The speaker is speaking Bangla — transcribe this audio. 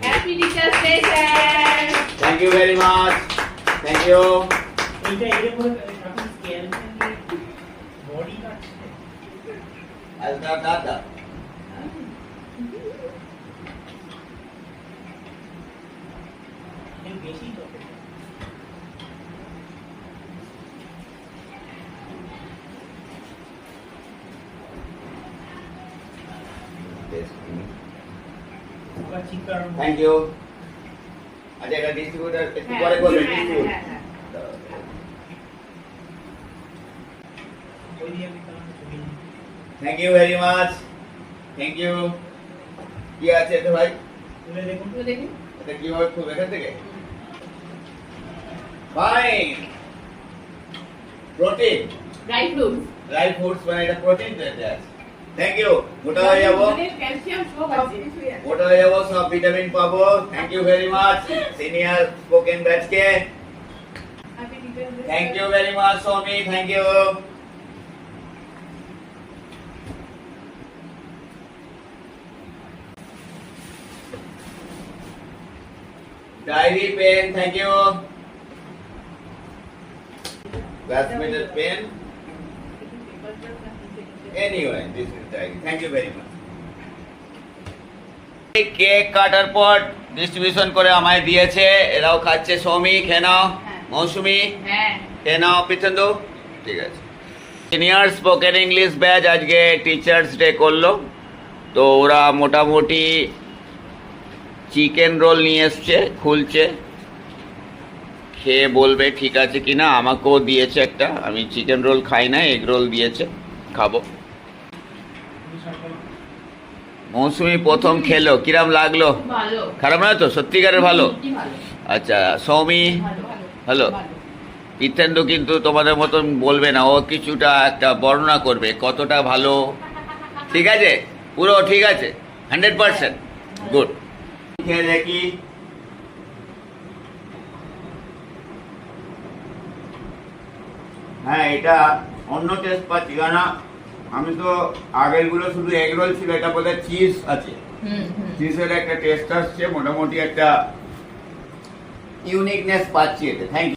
Happy Teachers Day, sir. Thank you very much. Thank you. That. Thank you. আচ্ছা এটা ডিস্ট্রিবিউটর একটু পরে বলবে distribute. Thank you very much. Thank you. কি আছে এটা ভাই? তুলে দেখুন। এটা কি হবে খুব এখান থেকে? Fine. Protein. Dry fruits. Dry fruits মানে এটা প্রোটিন দিতে আছে। Thank you. গোটা হয়ে যাবো। ক্যালসিয়াম সব আছে। গোটা হয়ে যাবো, সব ভিটামিন পাবো। Thank you very much. Senior spoken batch K. Happy Teachers Day. Thank you very much, Somi. Thank you. Diary pen, thank you. Glassmeter pen. Anyway, this is diary. Thank you very much. Cake কাটার পর ডিস্ট্রিবিউশন করে আমায় দিয়েছে, এরাও খাচ্ছে। সৌমি খেয়ে নাও, মৌসুমি হ্যাঁ। খেয়ে নাও, পিছন্দু ঠিক আছে। সিনিয়র স্পোকেন ইংলিশ ব্যাচ আজকে টিচার্স ডে করলো, তো ওরা মোটামুটি চিকেন রোল নিয়ে এসছে, খুলছে, খেয়ে বলবে ঠিক আছে কিনা। আমাকেও দিয়েছে একটা, আমি চিকেন রোল খাই না, এগ রোল দিয়েছে, খাবো। মৌসুমি প্রথম খেলো, কিরাম লাগলো? ভালো। খারাপ নয় তো, সত্যিকারের ভালো। কি ভালো? আচ্ছা, সৌমি ভালো। পিতেন্দু কিন্তু তোমাদের মতন বলবে না, ও কিছুটা একটা বর্ণনা করবে কতটা ভালো। ঠিক আছে, পুরো ঠিক আছে, 100%। গুড। খেয়ে দেখি। হ্যাঁ, এটা অন্য টেস্ট পাচ্ছি, কারণ আমি তো আগের গুলো শুধু এগ রোল ছিল, এটা বোধহয় চিজ আছে। চিজের একটা টেস্ট আসছে, মোটামুটি একটা ইউনিকনেস পাচ্ছি এতে। Thank you.